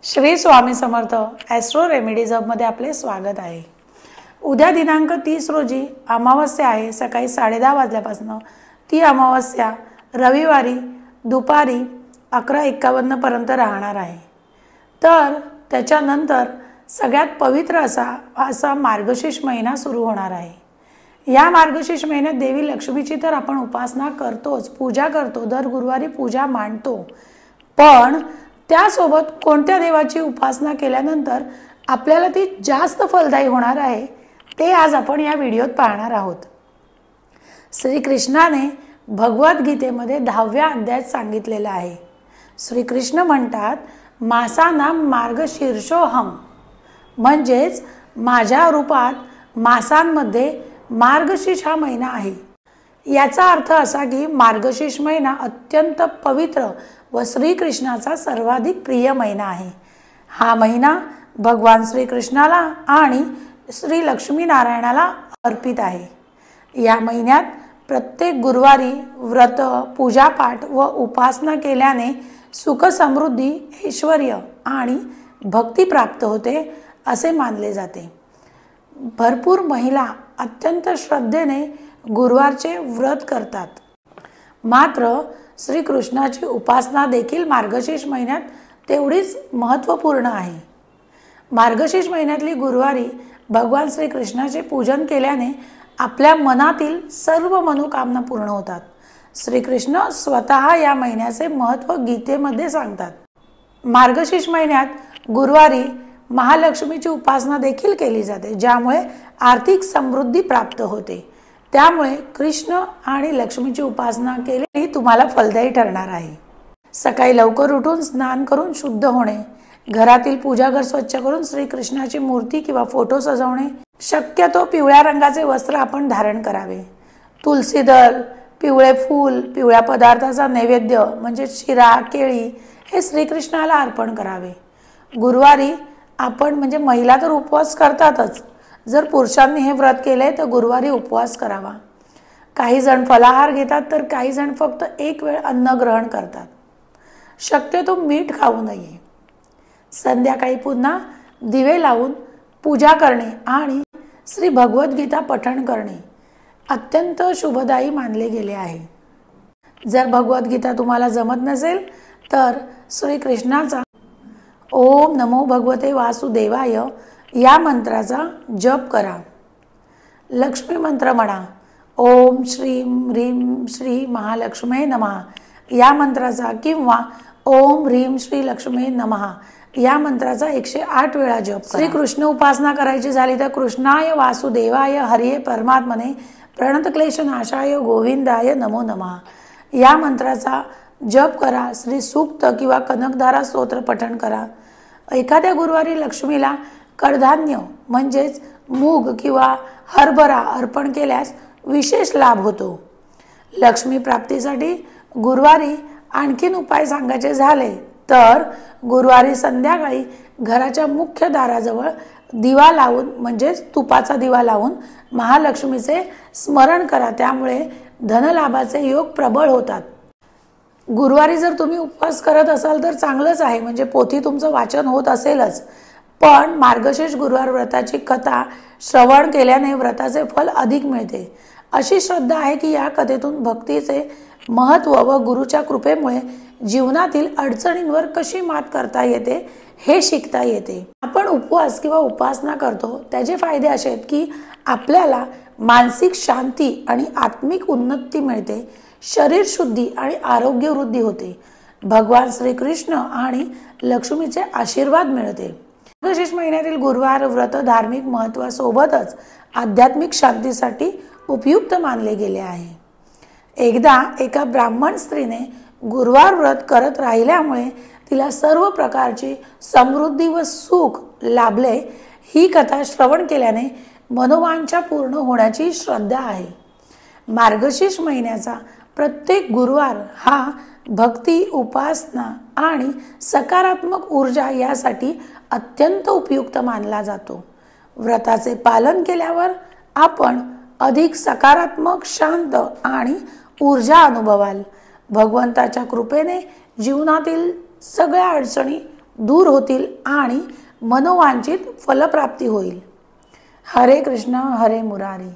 Shri Swami Samarth Austro remedies हबमध्ये आपले स्वागत आहे। उद्या दिनांक 30 रोजी अमावस्या आहे। सकाळी 10:30 वाजल्यापासून ती अमावस्या रविवारी दुपारी 11:51 पर्यंत राहणार आहे। तर त्याच्यानंतर सगळ्यात पवित्र असा मार्गशीर्ष महिना सुरू होणार आहे। या मार्गशीर्ष महिन्यात देवी लक्ष्मीची तर आपण उपासना करतोच, पूजा करतो, दर गुरुवारी पूजा मांडतो, पण त्यासोबत कोणत्या देवाची उपासना केल्यानंतर आपल्याला ती जास्त फलदायी होणार आहे ते आज आपण या व्हिडिओत पाहणार आहोत। श्री कृष्णाने भगवद्गीतेमध्ये 10व्या अध्यायात सांगितलेलं आहे। श्री कृष्ण म्हणतात, मासानाम मार्गशीर्षोहम, म्हणजेच माझ्या रूपात मासांमध्ये मार्गशीर्ष हा महिना आहे। याचा अर्थ असा की मार्गशीर्ष महिना अत्यंत पवित्र व श्रीकृष्णाचा सर्वाधिक प्रिय महिना आहे। हा महिना भगवान श्रीकृष्णाला आणि श्री लक्ष्मी नारायणाला अर्पित आहे। या महिन्यात प्रत्येक गुरुवारी व्रत, पूजापाठ व उपासना केल्याने सुख, समृद्धी, ऐश्वर्य आणि भक्ती प्राप्त होते असे मानले जाते। भरपूर महिला अत्यंत श्रद्धेने गुरुवारचे व्रत करतात, मात्र श्री कृष्णाची उपासना देखील मार्गशीर्ष महिन्यात तेवढीच महत्त्वपूर्ण आहे। मार्गशीर्ष महिन्यातली गुरुवारी भगवान श्री कृष्णाचे पूजन केल्याने आपल्या मनातील सर्व मनोकामना पूर्ण होतात। श्रीकृष्ण स्वतः या महिन्याचे महत्त्व गीतेमध्ये सांगतात। मार्गशीर्ष महिन्यात गुरुवारी महालक्ष्मीची उपासना देखील केली जाते, ज्यामुळे आर्थिक समृद्धी प्राप्त होते। त्यामुळे कृष्ण आणि लक्ष्मीची उपासना केली तुम्हाला फलदायी ठरणार आहे। सकाळी लवकर उठून स्नान करून शुद्ध होणे, घरातील पूजाघर स्वच्छ करून श्रीकृष्णाची मूर्ती किंवा फोटो सजवणे, शक्यतो पिवळ्या रंगाचे वस्त्र आपण धारण करावे। तुलसी दल, पिवळे फूल, पिवळ्या पदार्थाचा नैवेद्य म्हणजे शिरा, केळी हे श्रीकृष्णाला अर्पण करावे। गुरुवारी आपण म्हणजे महिला तर उपवास करतातच, जर पुरुषांनी हे व्रत केले तर गुरुवारी उपवास करावा। काही जण फलाहार घेतात तर काही जण फक्त एक वेळ अन्न ग्रहण करतात। शक्यतो मीठ खाऊ नये। संध्याकाळी पुन्हा दिवे लावून पूजा करणे आणि श्री भगवद्गीता पठण करणे अत्यंत शुभदायी मानले गेले आहे। जर भगवद्गीता तुम्हाला जमत नसेल तर श्री कृष्णाचा ओम नमो भगवते वासुदेवाय या मंत्राचा जप करा। लक्ष्मी मंत्र म्हणा, ओम श्रीं ह्रीं श्री महालक्ष्मी नमः या मंत्राचा, किंवा ओम ह्रीं श्री लक्ष्मी नमः या मंत्राचा 108 वेळा जप करा। श्री कृष्ण उपासना करायची झाली तर कृष्णाय वासुदेवाय हरिये परमात्मने प्रणतक्लेशनाशाय गोविंदाय नमो नमः या मंत्राचा जप करा। श्री सूक्त किंवा कनकधारा स्तोत्र पठण करा। एखाद्या गुरुवारी लक्ष्मीला कडधान्य म्हणजेच मूग किंवा हरभरा अर्पण केल्यास विशेष लाभ होतो। लक्ष्मी प्राप्तीसाठी गुरुवारी आणखीन उपाय सांगायचे झाले तर गुरुवारी संध्याकाळी घराच्या मुख्य दाराजवळ दिवा लावून म्हणजेच तुपाचा दिवा लावून महालक्ष्मीचे स्मरण करा, त्यामुळे धनलाभाचे योग प्रबळ होतात। गुरुवारी जर तुम्ही उपवास करत असाल तर चांगलंच आहे, म्हणजे पोथी तुमचं वाचन होत असेलच, पण मार्गशीर्ष गुरुवार व्रताची कथा श्रवण केल्याने व्रताचे फल अधिक मिळते। अशी श्रद्धा आहे की या कथेतून भक्तीचे महत्त्व व गुरुच्या कृपेमुळे जीवनातील अडचणींवर कशी मात करता येते हे शिकता येते। आपण उपवास किंवा उपासना करतो त्याचे फायदे असे आहेत की आपल्याला मानसिक शांती आणि आत्मिक उन्नती मिळते, शरीर शुद्धी आणि आरोग्य वृद्धी होते, भगवान श्रीकृष्ण आणि लक्ष्मीचे आशीर्वाद मिळते। मार्गशीर्ष महिन्यातील गुरुवार व्रत धार्मिक महत्त्वासोबतच आध्यात्मिक शांतीसाठी उपयुक्त मानले गेले आहे। एकदा एका ब्राह्मण स्त्रीने गुरुवार व्रत करत राहिल्यामुळे तिला सर्व प्रकारची समृद्धी व सुख लाभले। ही कथा श्रवण केल्याने मनोवांछा पूर्ण होण्याची श्रद्धा आहे। मार्गशीर्ष महिन्याचा प्रत्येक गुरुवार हा भक्ती, उपासना आणि सकारात्मक ऊर्जा यासाठी अत्यंत उपयुक्त मानला जातो। व्रताचे पालन केल्यावर आपण अधिक सकारात्मक, शांत आणि ऊर्जा अनुभवाल। भगवंताच्या कृपेने जीवनातील सगळ्या अडचणी दूर होतील आणि मनोवांछित फलप्राप्ती होईल. हरे कृष्ण हरे मुरारी.